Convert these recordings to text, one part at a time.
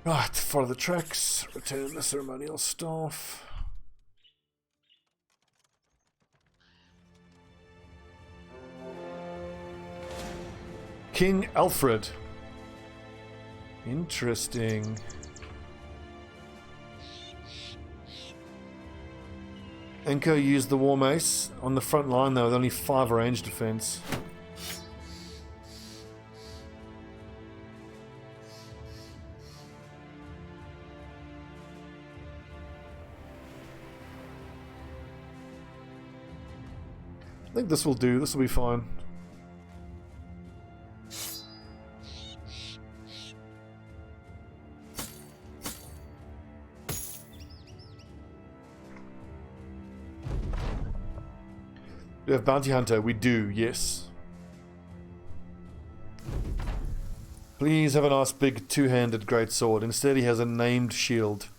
Right, follow the tracks, return the ceremonial staff. King Alfred. Interesting. Enko used the War Mace on the front line though with only 5 range defense. I think this will do, this will be fine. We have Bounty Hunter, we do, yes. Please have a nice big two-handed greatsword. Instead he has a named shield.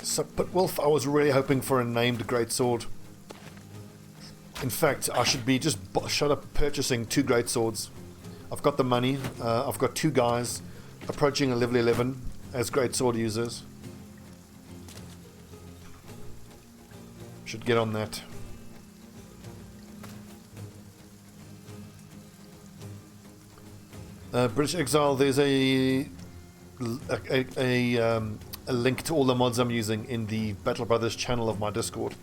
So, but Wolf, I was really hoping for a named greatsword. In fact, I should be just shut up purchasing 2 greatswords. I've got the money. I've got 2 guys approaching a level 11 as greatsword users. Should get on that. British Exile, there's a link to all the mods I'm using in the Battle Brothers channel of my Discord.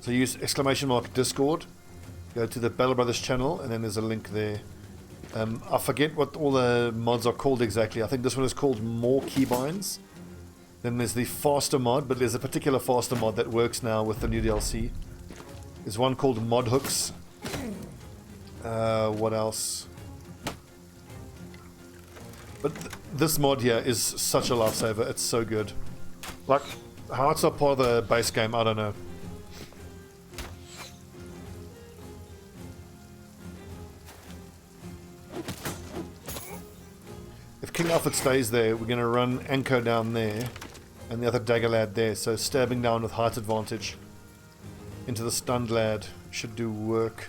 So use !Discord, go to the Battle Brothers channel, and then there's a link there. I forget what all the mods are called exactly. I think this one is called More Keybinds. Then there's the Faster mod, but there's a particular Faster mod that works now with the new DLC. There's one called Mod Hooks. What else? But this mod here is such a lifesaver. It's so good. Like, how it's not part of the base game, I don't know. If King Alfred stays there, we're going to run Anko down there and the other dagger lad there. So stabbing down with height advantage into the stunned lad should do work.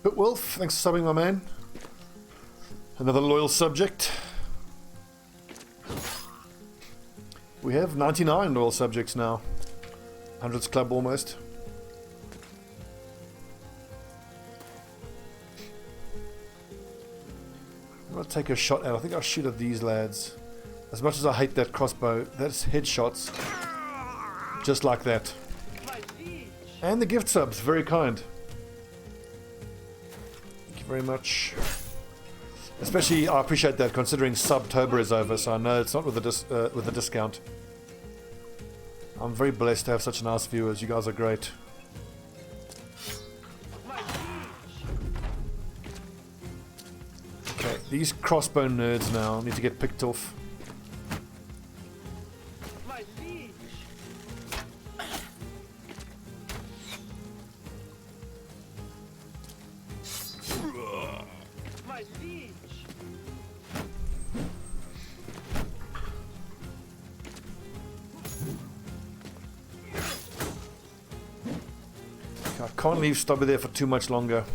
But Wolf, thanks for subbing, my man. Another loyal subject. We have 99 loyal subjects now. 100s club almost. I'm gonna take a shot at. I think I'll shoot at these lads. As much as I hate that crossbow, that's headshots. Just like that. And the gift subs, very kind. Very much. Especially, I appreciate that considering Subtober is over, so I know it's not with a discount. I'm very blessed to have such nice viewers. You guys are great. Okay, these crossbow nerds now need to get picked off. I can't leave Stobbie there for too much longer.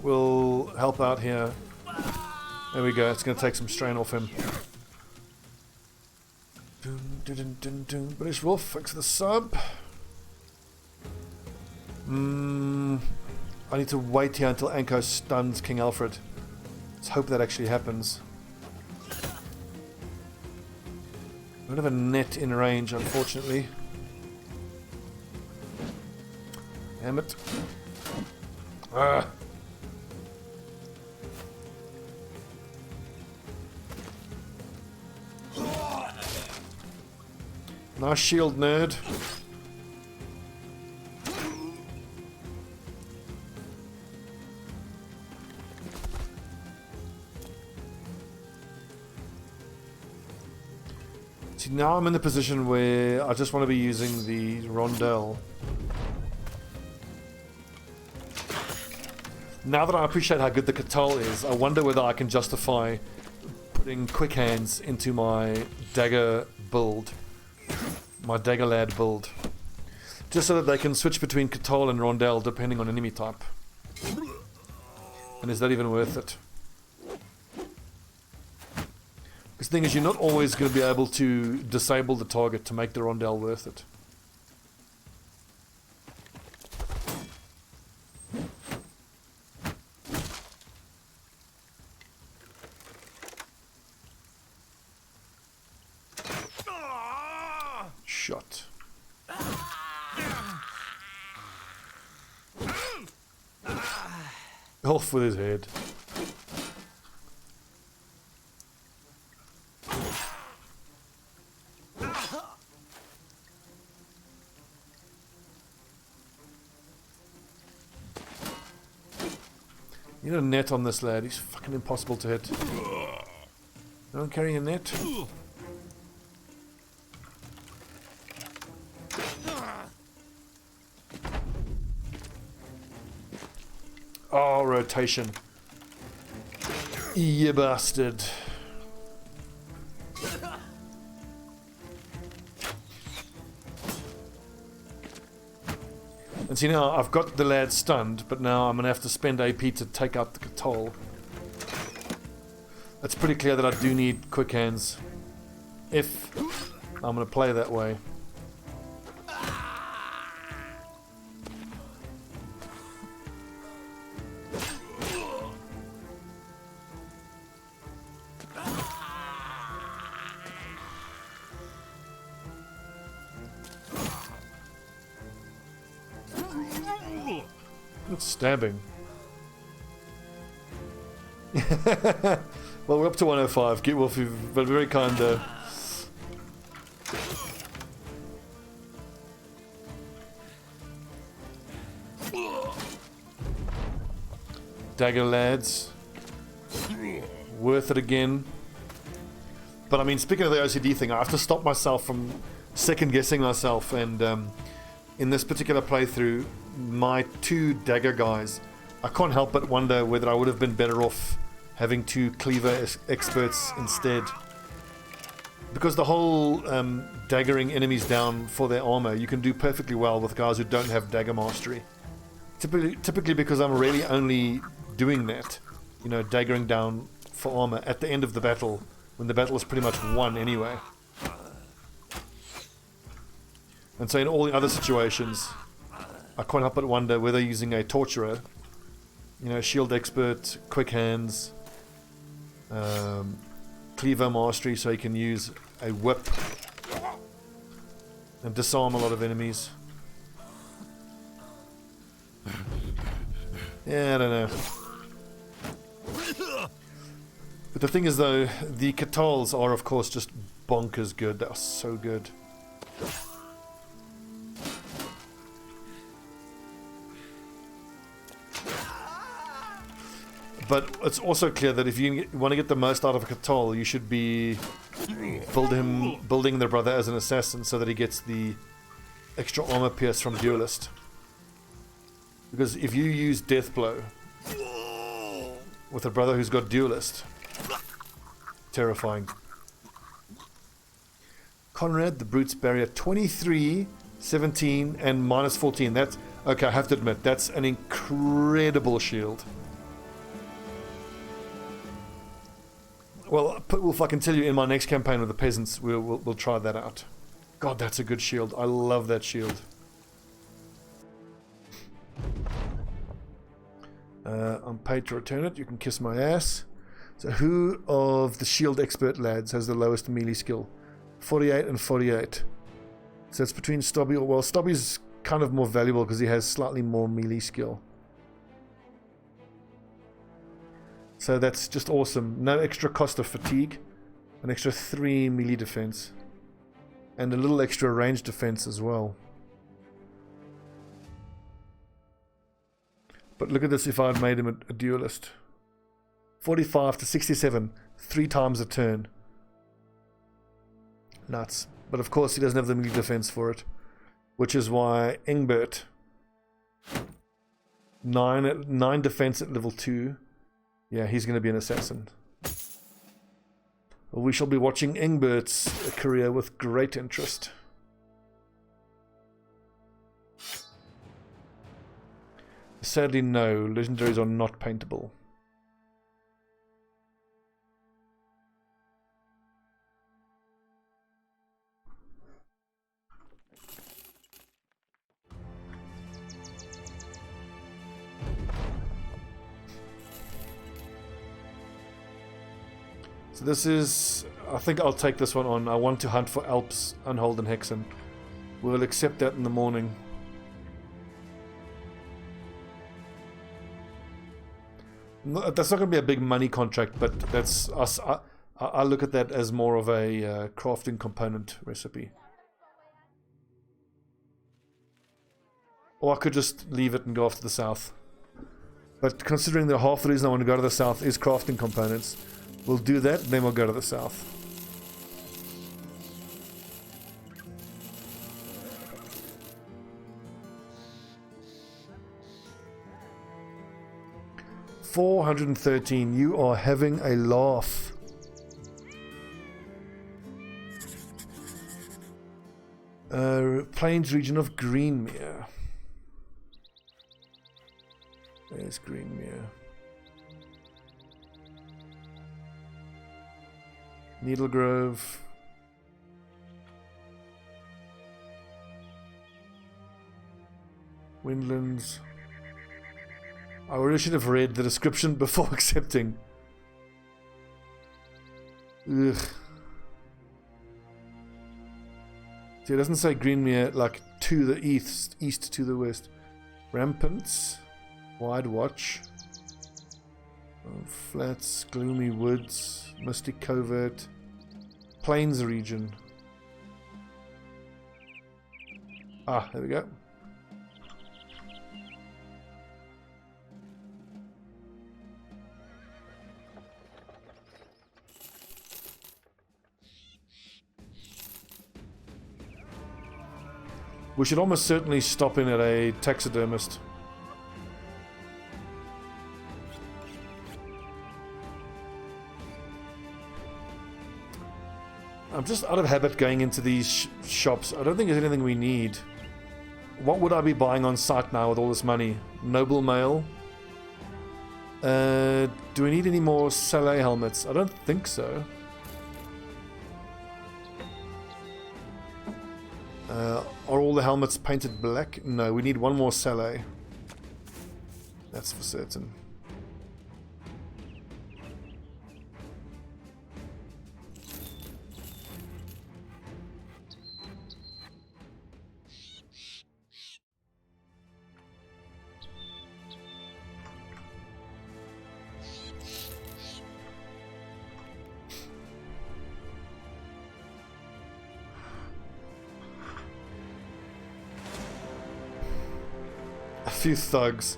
We'll help out here. There we go, it's going to take some strain off him. British Wolf, thanks for the sub. I need to wait here until Anko stuns King Alfred. Let's hope that actually happens. We don't have a net in range, unfortunately. Damn it. Ah. Nice shield, nerd. See, now I'm in the position where I just want to be using the rondelle. Now that I appreciate how good the Catal is, I wonder whether I can justify putting quick hands into my dagger build. My dagger lad build. Just so that they can switch between Catal and rondelle depending on enemy type. And is that even worth it? Because the thing is, you're not always going to be able to disable the target to make the rondelle worth it. Shot. Off with his head. You need a net on this lad, he's fucking impossible to hit. No one carrying a net? Oh, rotation. You bastard. And see, now I've got the lad stunned, but now I'm going to have to spend AP to take out the Catal. It's pretty clear that I do need quick hands if I'm going to play that way. It's stabbing. Well, we're up to 105. Get Wolf, you've been very kind though. Dagger lads. Worth it again. But I mean, speaking of the OCD thing, I have to stop myself from second guessing myself, and in this particular playthrough, my two dagger guys, I can't help but wonder whether I would have been better off having two cleaver experts instead. Because the whole daggering enemies down for their armor, you can do perfectly well with guys who don't have dagger mastery. Typically because I'm really only doing that, you know, daggering down for armor at the end of the battle, when the battle is pretty much won anyway. And so in all the other situations, I can't help but wonder whether using a torturer, you know, shield expert, quick hands, cleaver mastery, so he can use a whip and disarm a lot of enemies. Yeah, I don't know. But the thing is though, the Catals are of course just bonkers good. They are so good. But it's also clear that if you want to get the most out of a Catal, you should be building their brother as an assassin so that he gets the extra armor pierce from Duelist. Because if you use Death Blow with a brother who's got Duelist, terrifying. Conrad, the Brute's barrier, 23, 17, and minus 14. That's, okay, I have to admit, that's an incredible shield. Well, if I can tell you, in my next campaign with the peasants, we'll try that out. God, that's a good shield. I love that shield. I'm paid to return it. You can kiss my ass. So who of the shield expert lads has the lowest melee skill? 48 and 48. So it's between Stobbie, well, Stobbie's kind of more valuable because he has slightly more melee skill. So that's just awesome. No extra cost of fatigue. An extra 3 melee defense. And a little extra range defense as well. But look at this if I'd made him a duelist. 45 to 67, 3 times a turn. Nuts. But of course he doesn't have the melee defense for it. Which is why Ingbert, 9 defense at level 2. Yeah, he's going to be an assassin. Well, we shall be watching Ingbert's career with great interest. Sadly, no. Legendaries are not paintable. So this is, I think I'll take this one on. I want to hunt for Alps, Unhold and Hexen. We'll accept that in the morning. No, that's not going to be a big money contract, but that's us. I look at that as more of a crafting component recipe. Or I could just leave it and go off to the south. But considering that half the reason I want to go to the south is crafting components, we'll do that, then we'll go to the south. $413. You are having a laugh. Plains region of Greenmere. There's Greenmere. Needle Grove. Windlands. I really should have read the description before accepting. Ugh. See, it doesn't say Greenmere like to the east to the west. Rampants. Wide Watch. Flats, Gloomy Woods, Mystic Covert, Plains region. Ah, there we go. We should almost certainly stop in at a taxidermist. I'm just out of habit going into these shops. I don't think there's anything we need. What would I be buying on site now with all this money? Noble Mail. Do we need any more Saleh helmets? I don't think so. Are all the helmets painted black? No, we need one more Saleh. That's for certain. Few thugs.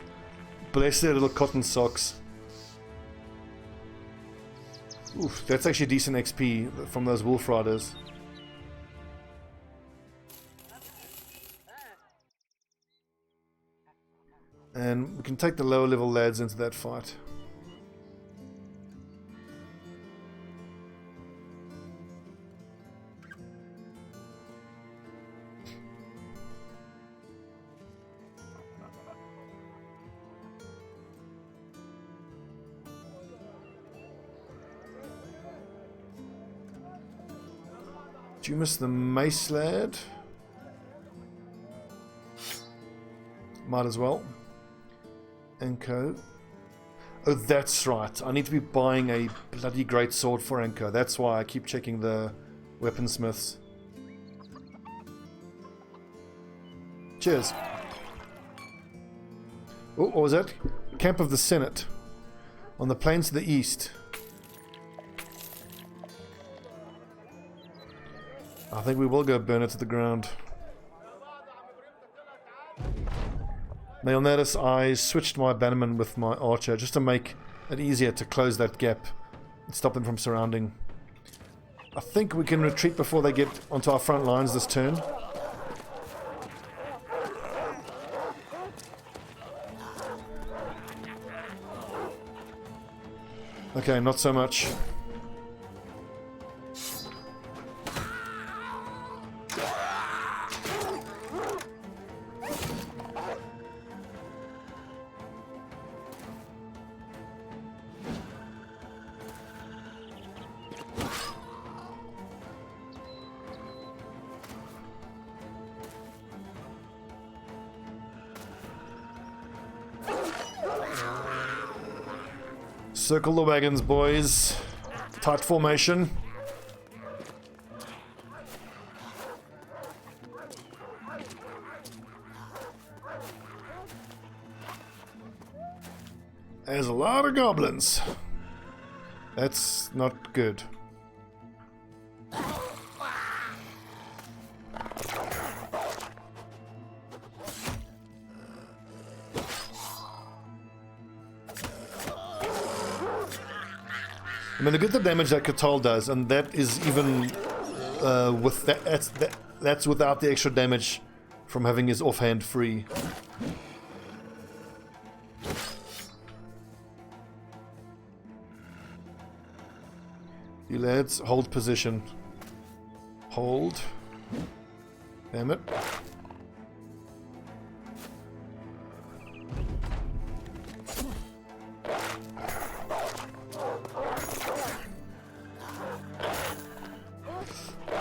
Bless their little cotton socks. Oof, that's actually decent XP from those wolf riders. And we can take the lower level lads into that fight. Did you miss the mace lad? Might as well. Anko. Oh, that's right. I need to be buying a bloody great sword for Anko. That's why I keep checking the weaponsmiths. Cheers. Oh, what was that? Camp of the Senate. On the plains to the east. I think we will go burn it to the ground. Now you'll notice I switched my bannerman with my archer just to make it easier to close that gap and stop them from surrounding. I think we can retreat before they get onto our front lines this turn. Okay, not so much. Circle the wagons, boys. Tight formation. There's a lot of goblins. That's not good. I mean, look at the damage that Catal does, and that is even with that's without the extra damage from having his offhand free. You lads, hold position. Hold. Damn it.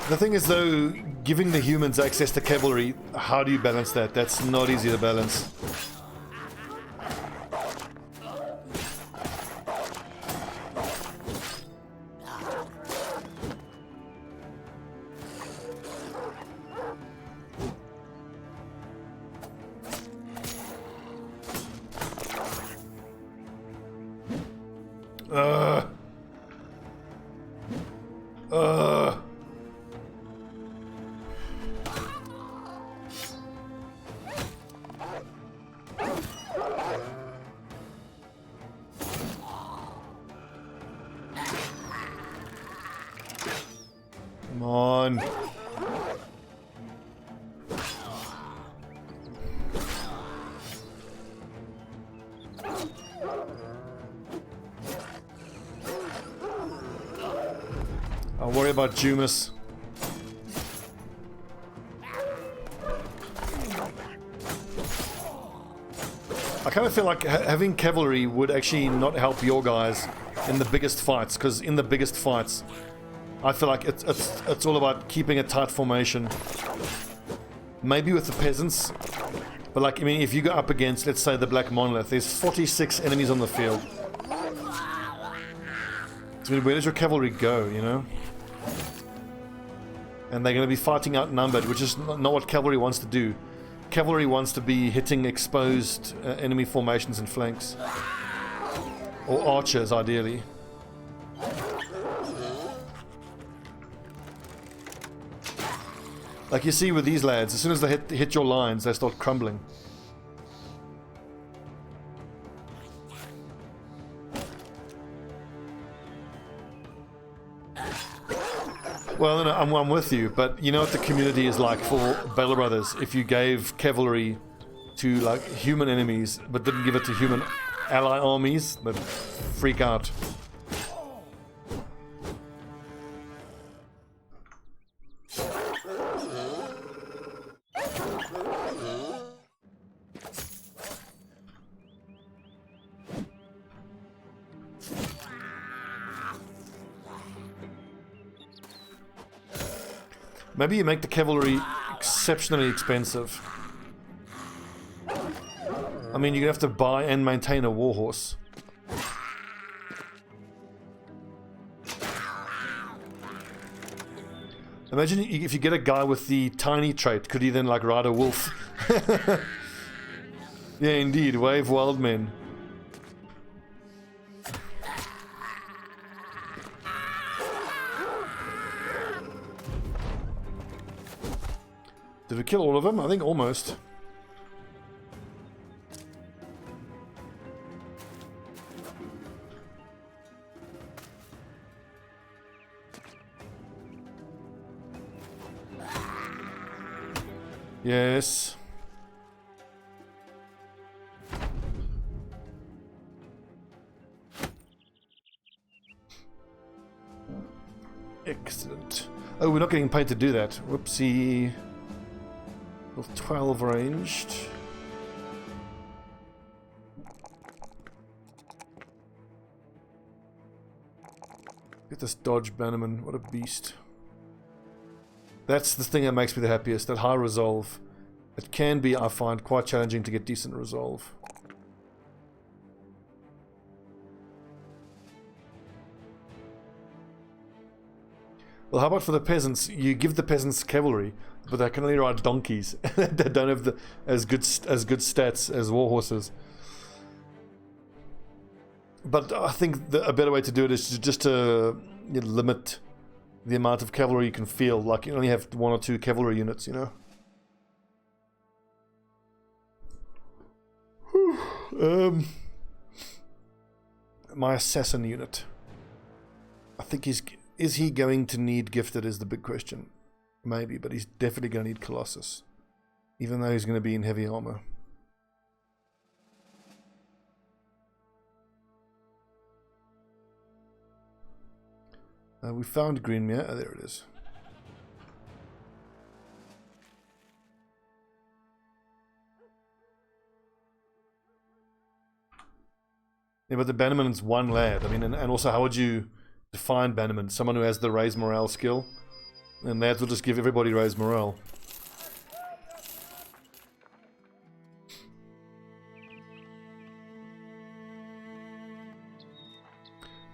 The thing is, though, giving the humans access to cavalry, how do you balance that? That's not easy to balance. Come on. I'll worry about Jumas. I kind of feel like having cavalry would actually not help your guys in the biggest fights, because in the biggest fights I feel like it's all about keeping a tight formation. Maybe with the peasants, but like, I mean, if you go up against, let's say, the Black Monolith, there's 46 enemies on the field. So where does your cavalry go, you know? And they're going to be fighting outnumbered, which is not what cavalry wants to do. Cavalry wants to be hitting exposed enemy formations and flanks. Or archers, ideally. Like you see with these lads, as soon as they hit your lines, they start crumbling. Well, no, I'm with you, but you know what the community is like for Battle Brothers. If you gave cavalry to like human enemies, but didn't give it to human ally armies, they'd freak out. Maybe you make the cavalry exceptionally expensive. I mean, you're gonna have to buy and maintain a warhorse. Imagine if you get a guy with the tiny trait, could he then like ride a wolf? Yeah, indeed, wave wild men. Did we kill all of them? I think almost. Yes. Excellent. Oh, we're not getting paid to do that. Whoopsie. With 12 ranged. Get this dodge Bannerman. What a beast. That's the thing that makes me the happiest, that high resolve. It can be, I find, quite challenging to get decent resolve. Well, how about for the peasants? You give the peasants cavalry, but they can only ride donkeys. They don't have as good stats as war horses. But I think a better way to do it is just to limit the amount of cavalry you can field. Like, you only have 1 or 2 cavalry units, you know. My assassin unit. I think is he going to need gifted is the big question. Maybe, but he's definitely going to need Colossus. Even though he's going to be in heavy armor. We found Greenmere. Oh, there it is. Yeah, but the Bannerman's one lad. I mean, and also, how would you define Bannerman? Someone who has the raise morale skill, and lads will just give everybody raise morale.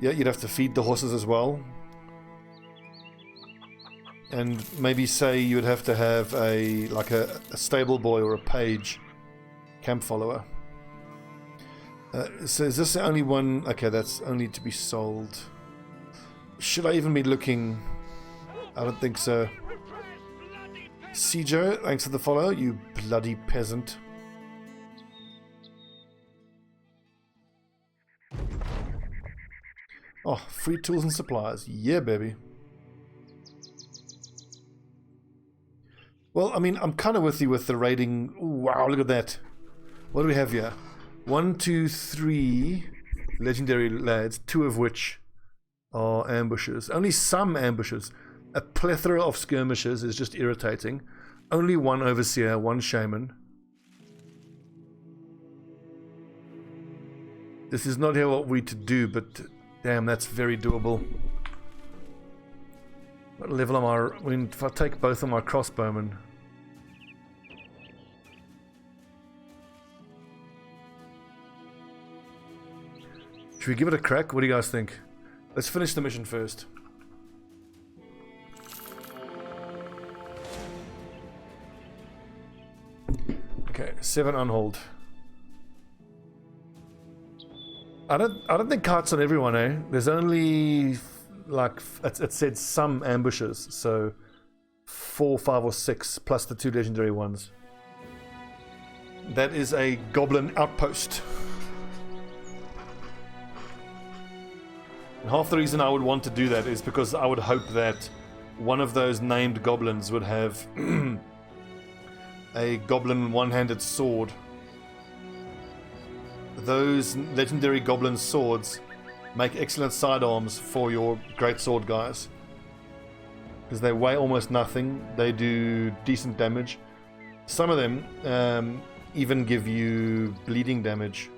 Yeah, you'd have to feed the horses as well. And maybe say you would have to have a stable boy or a page camp follower. So is this the only one? Okay, that's only to be sold. Should I even be looking? I don't think so. Sejo, thanks for the follow, you bloody peasant. Oh, free tools and supplies. Yeah, baby. Well, I mean, I'm kind of with you with the raiding. Ooh, wow, look at that. What do we have here? 1, 2, 3 legendary lads, 2 of which are ambushes. Only some ambushes. A plethora of skirmishers is just irritating. Only 1 overseer, 1 shaman. This is not here what we to do, but damn, that's very doable. What level am I? I mean, if I take both of my crossbowmen. Should we give it a crack? What do you guys think? Let's finish the mission first. Okay, 7 unhold. I don't think carts on everyone, eh? There's only like it said some ambushes, so 4, 5, or 6 plus the 2 legendary ones. That is a goblin outpost. And half the reason I would want to do that is because I would hope that one of those named goblins would have a goblin one-handed sword. Those legendary goblin swords make excellent sidearms for your great sword guys. Because they weigh almost nothing, they do decent damage. Some of them even give you bleeding damage.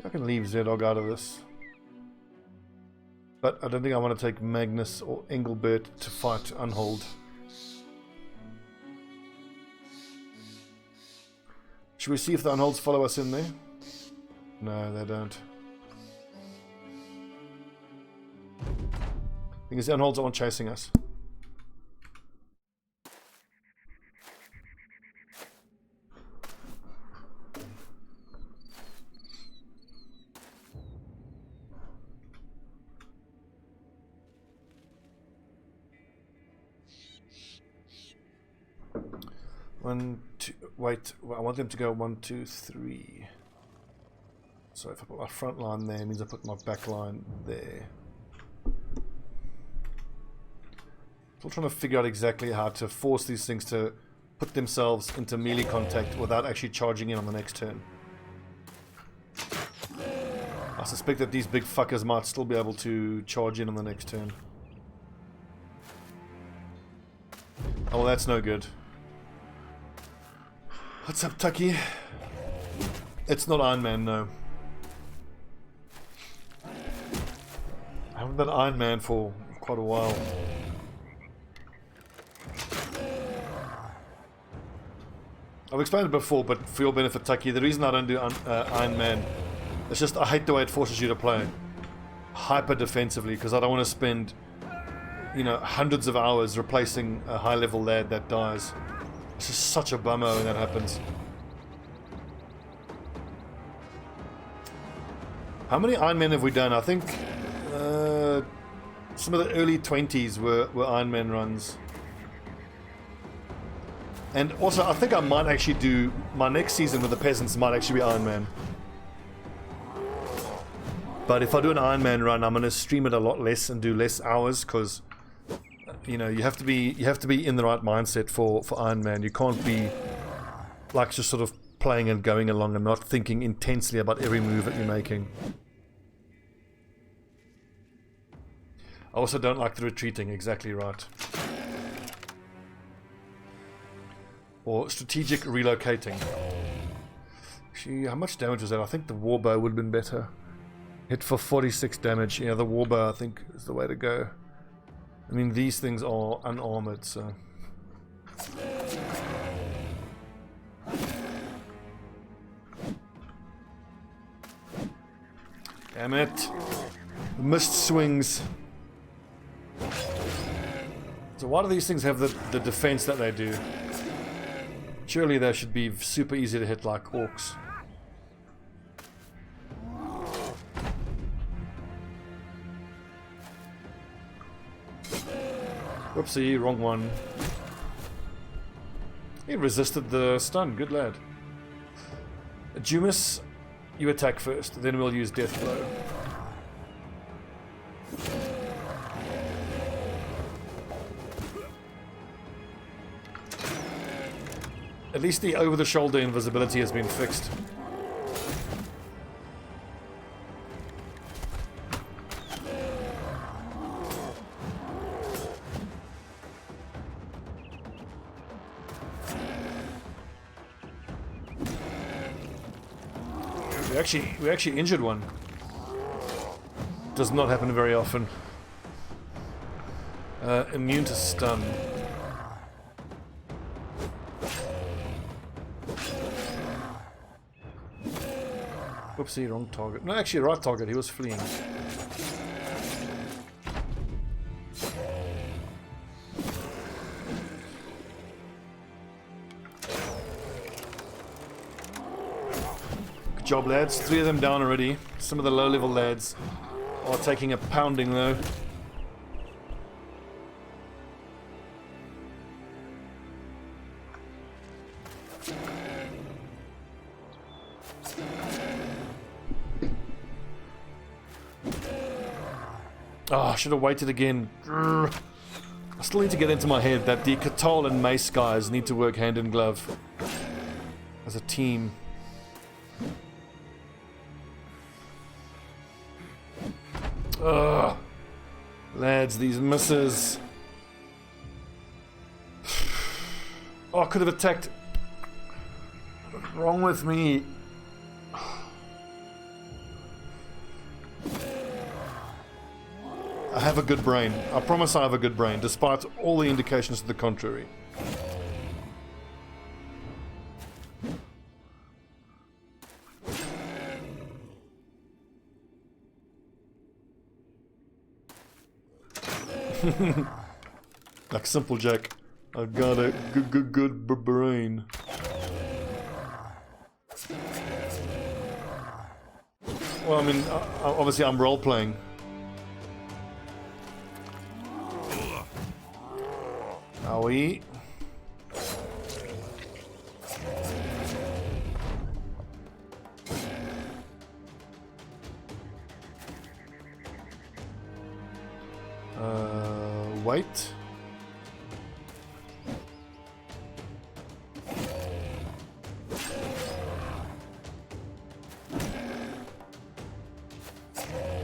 I can leave Zedog out of this. But I don't think I want to take Magnus or Engelbert to fight Unhold. Should we see if the Unholds follow us in there? No, they don't. Because the Unholds aren't chasing us. 1, 2, wait, I want them to go 1, 2, 3. So if I put my front line there, it means I put my back line there. Still trying to figure out exactly how to force these things to put themselves into melee contact without actually charging in on the next turn. I suspect that these big fuckers might still be able to charge in on the next turn. Oh, well, that's no good. What's up, Tucky? It's not Iron Man, no. I haven't been Iron Man for quite a while. I've explained it before, but for your benefit, Tucky, the reason I don't do Iron Man, it's just I hate the way it forces you to play hyper defensively, because I don't want to spend, you know, hundreds of hours replacing a high level lad that dies. It's just such a bummer when that happens. How many Iron Men have we done? I think some of the early 20s were Iron Man runs. And also, I think I might actually do my next season with the peasants might actually be Iron Man. But if I do an Iron Man run, I'm going to stream it a lot less and do less hours, because you know you have to be in the right mindset for Iron Man. You can't be like just sort of playing and going along and not thinking intensely about every move that you're making. I also don't like the retreating, exactly right. Or strategic relocating. Actually, how much damage was that? I think the warbow would have been better. Hit for 46 damage. Yeah, the warbow I think is the way to go. I mean, these things are unarmored, so... Damn it! The mist swings. So why do these things have the defense that they do? Surely they should be super easy to hit like orcs. Whoopsie, wrong one. He resisted the stun, good lad. Jumis, you attack first, then we'll use Death Blow. At least the over-the-shoulder invisibility has been fixed. We actually injured one. Does not happen very often. Immune to stun. Whoopsie, wrong target. No, actually, right target. He was fleeing. Good job, lads. 3 of them down already. Some of the low-level lads are taking a pounding, though. Oh, I should have waited again. I still need to get into my head that the Katal and Mace guys need to work hand in glove as a team. Ugh. Lads, these misses. Oh, I could have attacked. What's wrong with me? I have a good brain. I promise I have a good brain, despite all the indications to the contrary. Like Simple Jack, I got a good brain. Well, I mean, obviously I'm role-playing. Owie. Wait.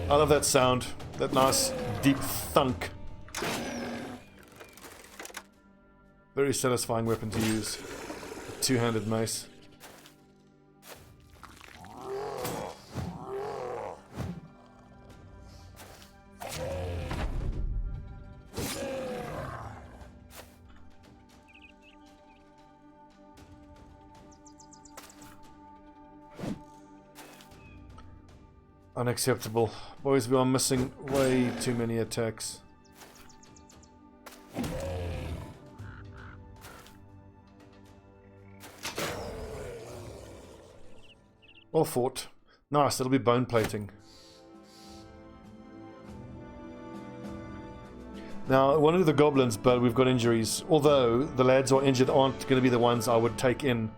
I love that sound. That nice deep thunk. Very satisfying weapon to use. Two-handed mace. Unacceptable. Boys, we are missing way too many attacks. Well fought. Nice, it'll be bone plating. Now, I want to do the goblins, but we've got injuries. Although the lads who are injured aren't going to be the ones I would take in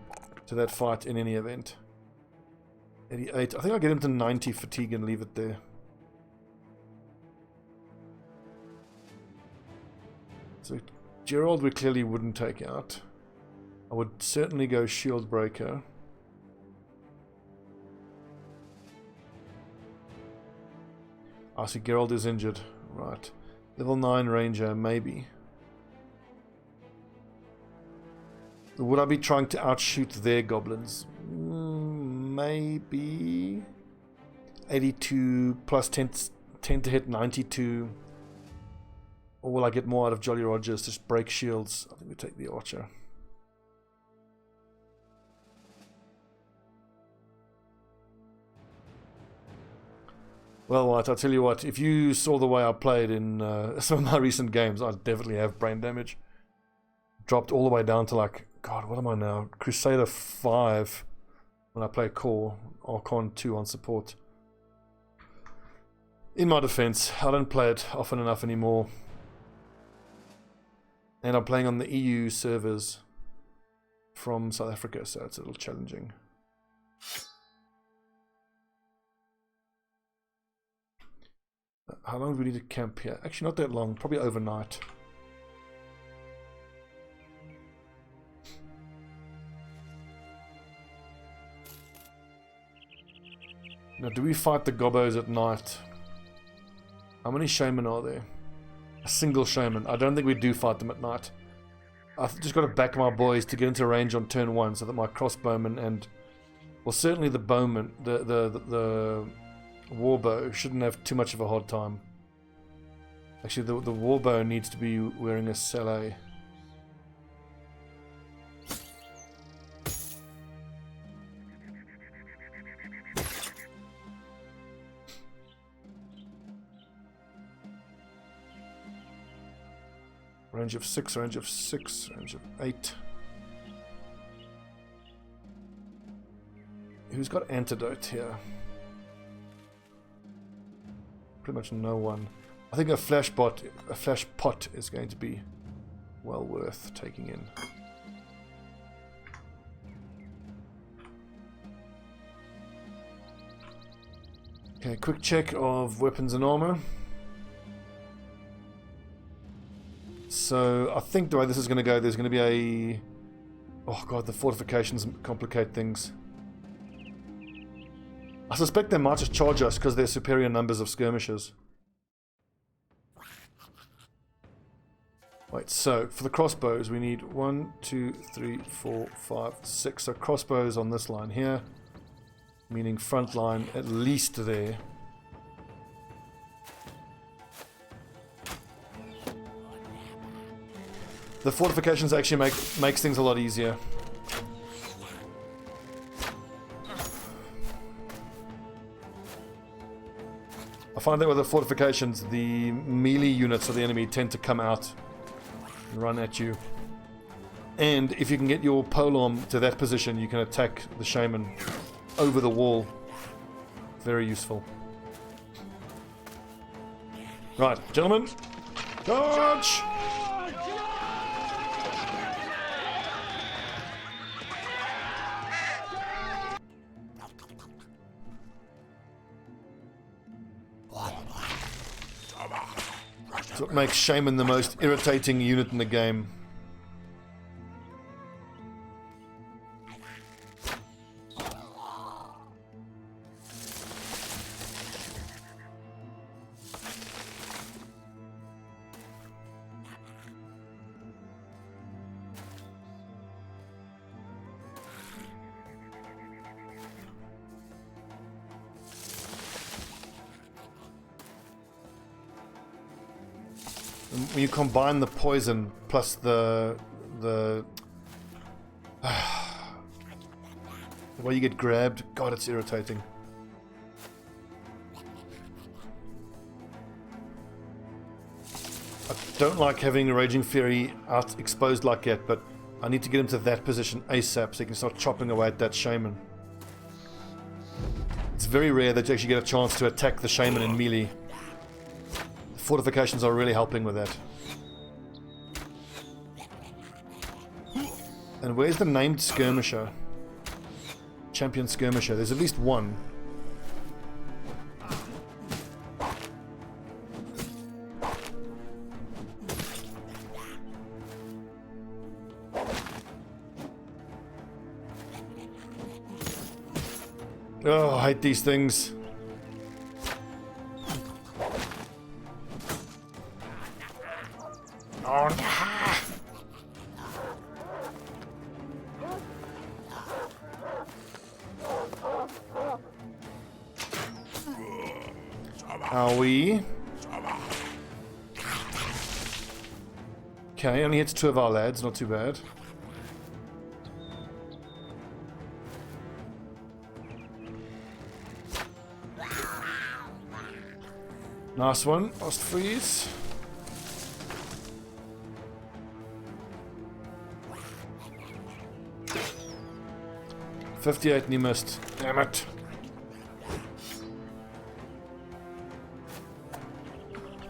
to that fight in any event. 88. I think I'll get him to 90 fatigue and leave it there. So Gerald we clearly wouldn't take out. I would certainly go shield breaker. I see Gerald is injured. Right. Level 9 ranger, maybe. Would I be trying to outshoot their goblins? Maybe. 82 plus 10 to hit 92. Or will I get more out of Jolly Rogers? Just break shields. I think we take the archer. Well, White, I'll tell you what, if you saw the way I played in some of my recent games, I definitely have brain damage. Dropped all the way down to like, God, what am I now? Crusader 5 when I play core, Archon 2 on support. In my defense, I don't play it often enough anymore. And I'm playing on the EU servers from South Africa, so it's a little challenging. How long do we need to camp here? Actually, not that long. Probably overnight. Now, do we fight the gobbos at night? How many shaman are there? A single shaman. I don't think we do fight them at night. I've just got to back my boys to get into range on turn 1 so that my crossbowmen and... Well, certainly the bowman, the warbow shouldn't have too much of a hard time. Actually, the warbow needs to be wearing a sallet. Range of 6, range of 6, range of 8. Who's got antidote here? Pretty much no one. I think a flash pot is going to be well worth taking in. Okay, quick check of weapons and armor. So I think the way this is going to go, there's going to be a... Oh god, the fortifications complicate things. I suspect they might just charge us because there's superior numbers of skirmishers. Wait, so for the crossbows we need 1, 2, 3, 4, 5, 6. So crossbows on this line here, meaning front line at least there. The fortifications actually makes things a lot easier. I find that with the fortifications, the melee units of the enemy tend to come out and run at you. And if you can get your polearm to that position, you can attack the shaman over the wall. Very useful. Right, gentlemen, charge! It's what makes Shaman the most irritating unit in the game. When you combine the poison plus the way you get grabbed, God, it's irritating. I don't like having a Raging Fury out exposed like that, but I need to get him to that position ASAP so he can start chopping away at that Shaman. It's very rare that you actually get a chance to attack the Shaman in melee. Fortifications are really helping with that. And where's the named skirmisher? Champion skirmisher. There's at least one. Oh, I hate these things. Oh, no. Owie. Okay, only hits 2 of our lads, not too bad. Nice one, lost freeze. $58 and he missed. Damn it.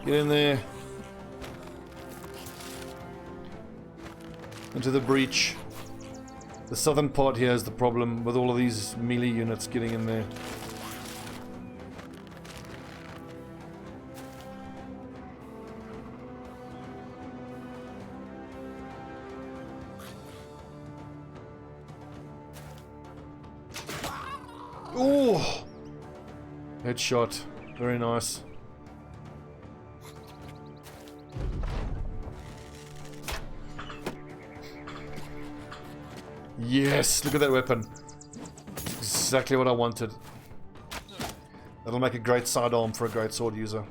Get in there. Into the breach. The southern part here is the problem with all of these melee units getting in there. Oh! Headshot. Very nice. Yes! Look at that weapon. Exactly what I wanted. That'll make a great sidearm for a great sword user.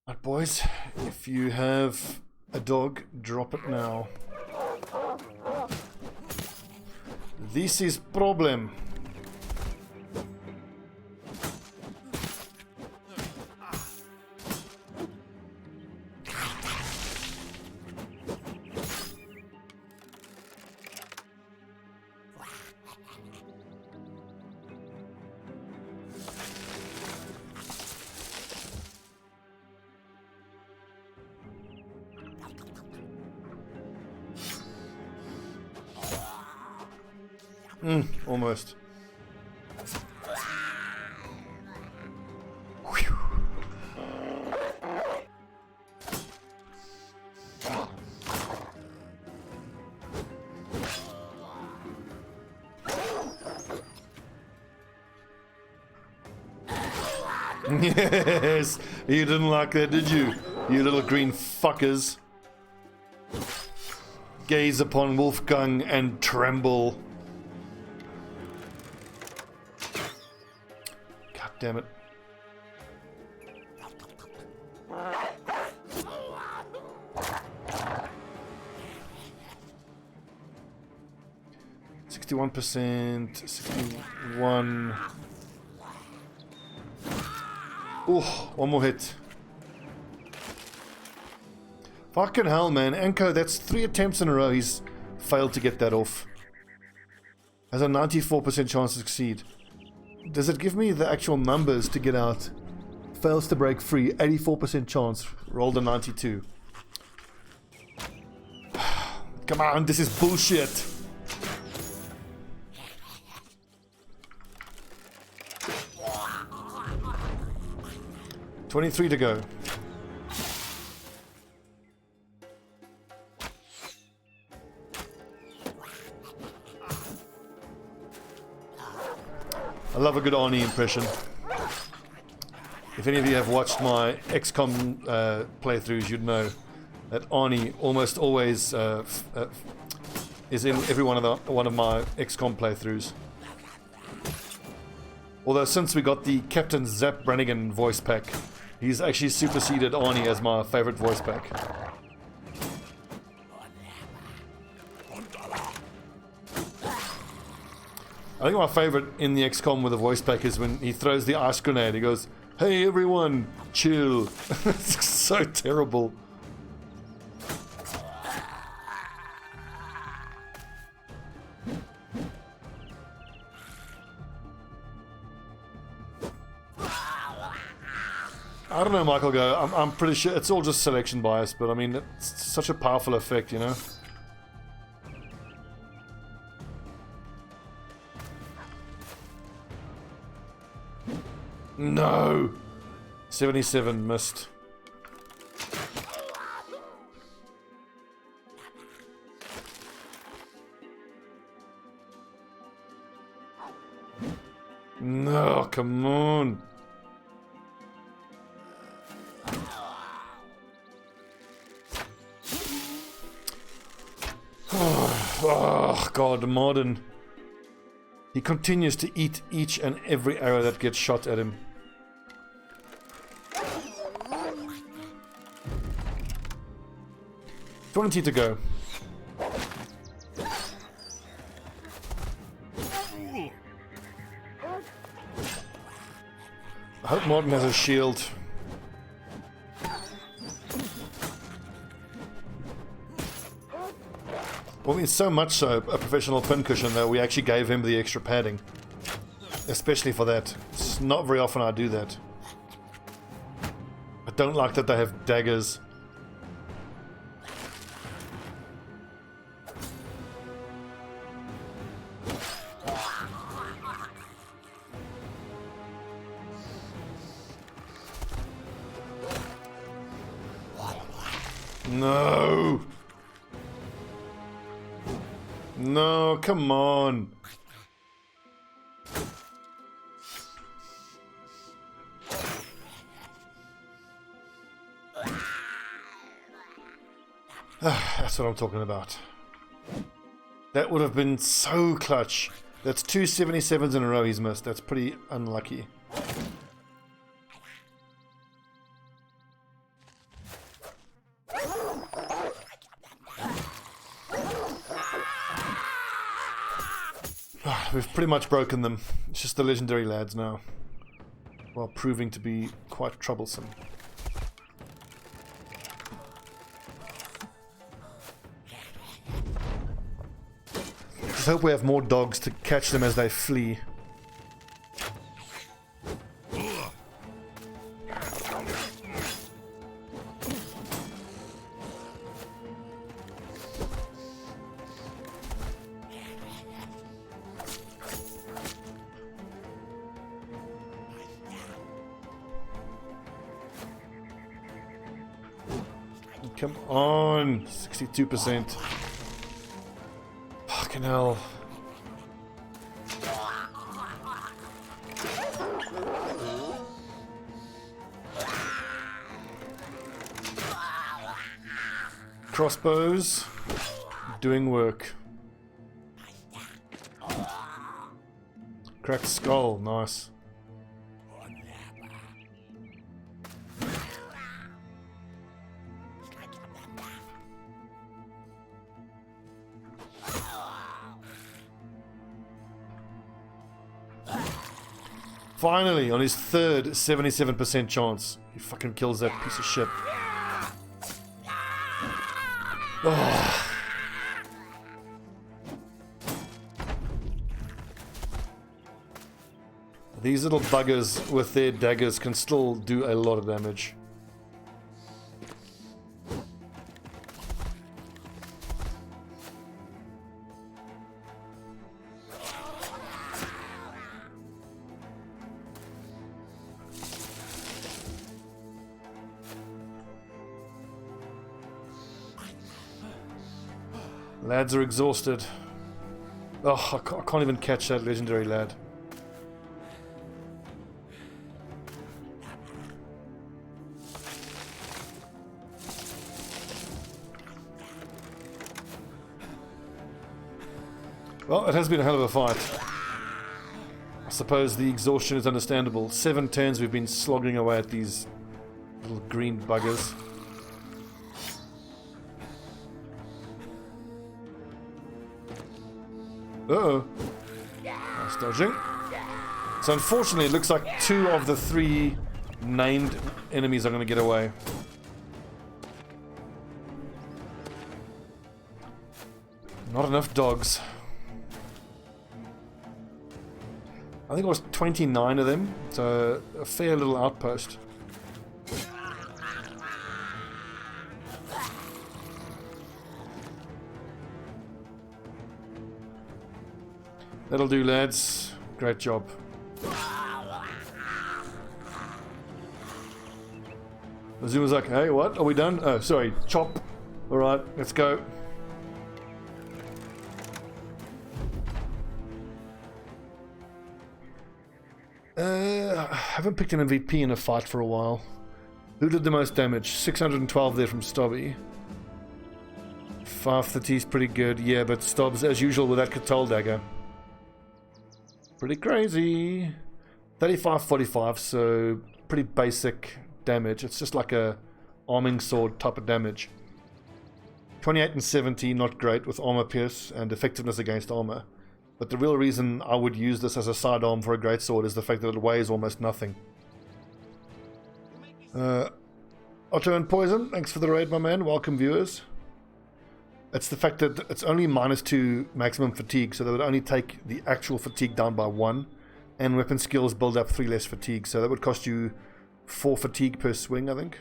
Right, boys, if you have a dog, drop it now. This is problem. Almost. Whew. Yes, you didn't like that, did you? You little green fuckers. Gaze upon Wolfgang and tremble. Damn it. %61, 61. Ooh, one more hit. Fucking hell, man. Anko, that's 3 attempts in a row. He's failed to get that off. Has a 94% chance to succeed. Does it give me the actual numbers to get out? Fails to break free, 84% chance, rolled a 92. Come on, this is bullshit. $23 to go. I love a good Arnie impression. If any of you have watched my XCOM playthroughs, you'd know that Arnie almost always is in every one of my XCOM playthroughs. Although since we got the Captain Zap Brannigan voice pack, he's actually superseded Arnie as my favorite voice pack. I think my favorite in the XCOM with the voice pack is when he throws the ice grenade. He goes, "Hey everyone, chill." It's so terrible. I don't know, Michael Go. I'm pretty sure it's all just selection bias, but I mean, it's such a powerful effect, you know? No! 77 missed. No, come on. Oh, God, Modern. He continues to eat each and every arrow that gets shot at him. $20 to go. I hope Martin has a shield. Well, I mean, so much so, a professional pincushion, that we actually gave him the extra padding. Especially for that. It's not very often I do that. I don't like that they have daggers. No! No, come on! That's what I'm talking about. That would have been so clutch. That's two 77s in a row he's missed. That's pretty unlucky. We've pretty much broken them. It's just the legendary lads now, while proving to be quite troublesome. Just hope we have more dogs to catch them as they flee. Come on, 62%. Fucking hell. Crossbows doing work. Cracked skull, nice. Finally, on his third 77% chance, he fucking kills that piece of shit. Oh. These little buggers with their daggers can still do a lot of damage. Lads are exhausted. Oh, I can't even catch that legendary lad. Well, it has been a hell of a fight. I suppose the exhaustion is understandable. 7 turns we've been slogging away at these little green buggers. Uh-oh. Nice dodging. So unfortunately it looks like 2 of the 3 named enemies are going to get away. Not enough dogs. I think it was 29 of them, so a fair little outpost. That'll do, lads. Great job. Azuma's like, hey, what? Are we done? Oh, sorry. Chop. Alright, let's go. I haven't picked an MVP in a fight for a while. Who did the most damage? 612 there from Stobbie. 530 is pretty good. Yeah, but Stobbs, as usual, with that Catal dagger. Pretty crazy. 35-45, so pretty basic damage. It's just like a arming sword type of damage. 28 and 70, not great with armor pierce and effectiveness against armor. But the real reason I would use this as a sidearm for a greatsword is the fact that it weighs almost nothing. Otto and Poison, thanks for the raid, my man. Welcome, viewers. It's the fact that it's only -2 maximum fatigue, so that would only take the actual fatigue down by 1, and weapon skills build up 3 less fatigue, so that would cost you 4 fatigue per swing, I think.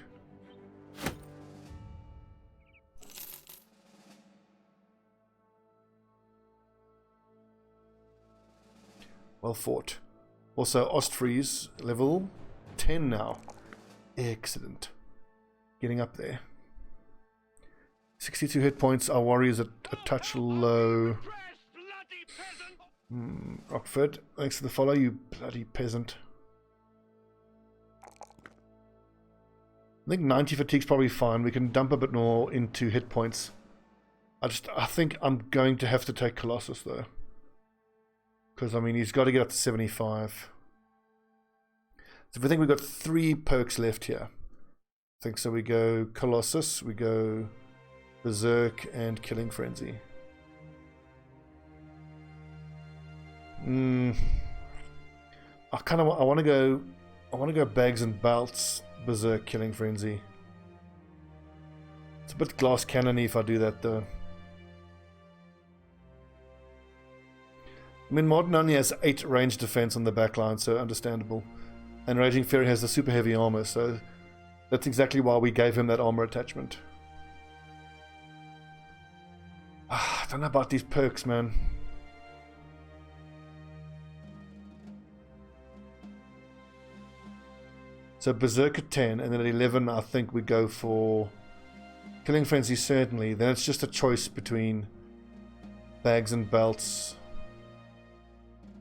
Well fought. Also, Ostfriese, level 10 now. Excellent. Getting up there. 62 hit points. Our warriors are a touch low. Rockford, thanks for the follow, you bloody peasant. I think 90 fatigue's probably fine. We can dump a bit more into hit points. I think I'm going to have to take Colossus though. Because, I mean, he's got to get up to 75. So I think we've got 3 perks left here. I think so. We go Colossus, we go Berserk, and Killing Frenzy. I want to go Bags and Belts, Berserk, Killing Frenzy. It's a bit glass cannon-y if I do that though. I mean, Modern only has 8 range defense on the backline, so understandable. And Raging Fury has the super heavy armor, so that's exactly why we gave him that armor attachment. I don't know about these perks, man. So Berserk at 10, and then at 11 I think we go for Killing Frenzy certainly. Then it's just a choice between Bags and Belts.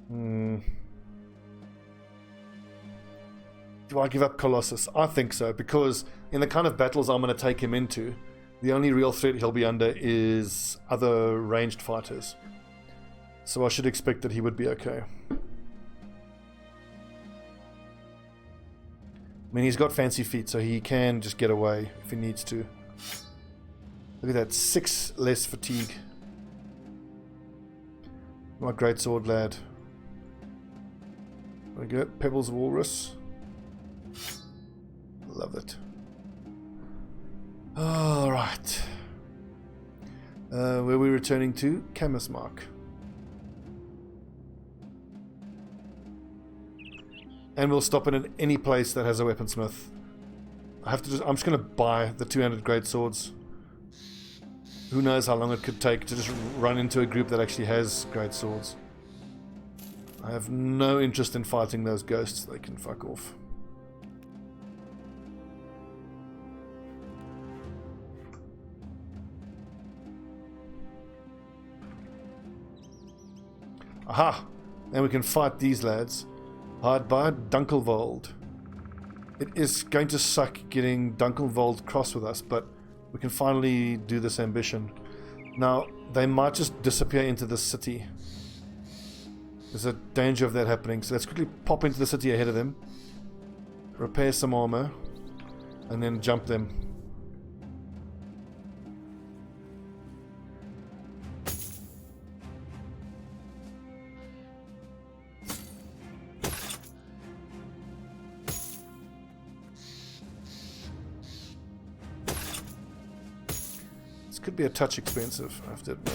Do I give up Colossus? I think so, because in the kind of battles I'm going to take him into, the only real threat he'll be under is other ranged fighters. So I should expect that he would be okay. I mean, he's got fancy feet, so he can just get away if he needs to. Look at that, 6 less fatigue. My great sword lad. There we go, Pebbles Walrus. Love it. Alright. Where are we returning to? Camus Mark. And we'll stop in any place that has a weaponsmith. I'm just going to buy the 200 great swords. Who knows how long it could take to just run into a group that actually has great swords. I have no interest in fighting those ghosts. They can fuck off. Aha! And we can fight these lads. Hired by Dunkelwald. It is going to suck getting Dunkelwald cross with us, but we can finally do this ambition. Now, they might just disappear into the city. There's a danger of that happening, so let's quickly pop into the city ahead of them. Repair some armor. And then jump them. This could be a touch expensive, I have to admit.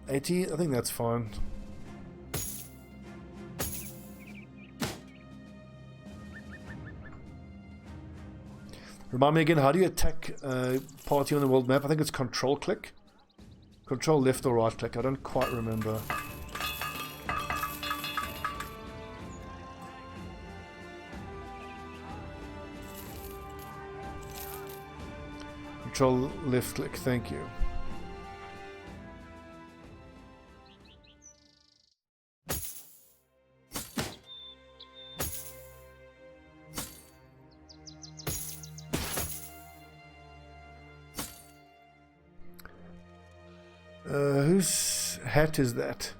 $80, I think that's fine. Remind me again, how do you attack party on the world map? I think it's control click. Control left or right click, I don't quite remember. Control left click, thank you. Whose hat is that?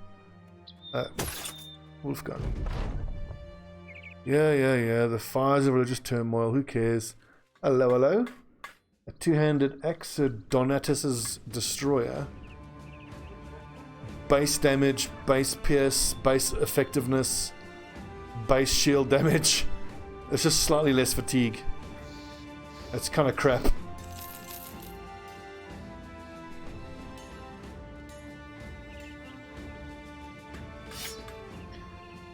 Wolfgang. Yeah. The fires of religious turmoil. Who cares? Hello, hello. A two-handed axe, Donatus's destroyer. Base damage, base pierce, base effectiveness, base shield damage. It's just slightly less fatigue. That's kind of crap.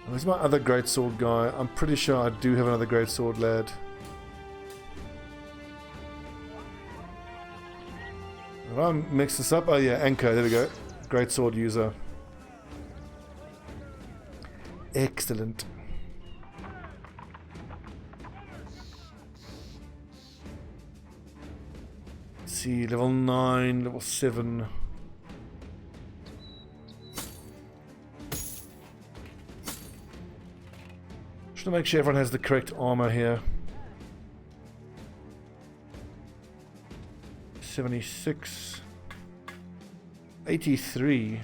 Where's my other greatsword guy? I'm pretty sure I do have another greatsword lad. Did I mix this up? Oh yeah, Anko, there we go. Greatsword user. Excellent. Let's see, level 9, level 7. To make sure everyone has the correct armor here. 76. 83.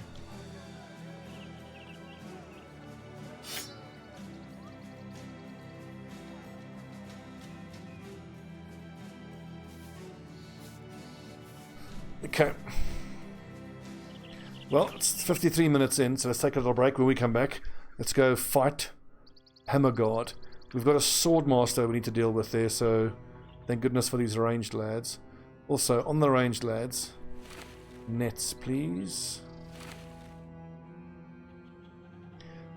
Okay. Well, it's 53 minutes in, so let's take a little break. When we come back, let's go fight Hammerguard. We've got a swordmaster we need to deal with there, so thank goodness for these ranged lads. Also, on the ranged lads, nets please.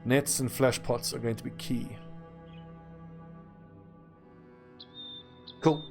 Nets and flash pots are going to be key. Cool.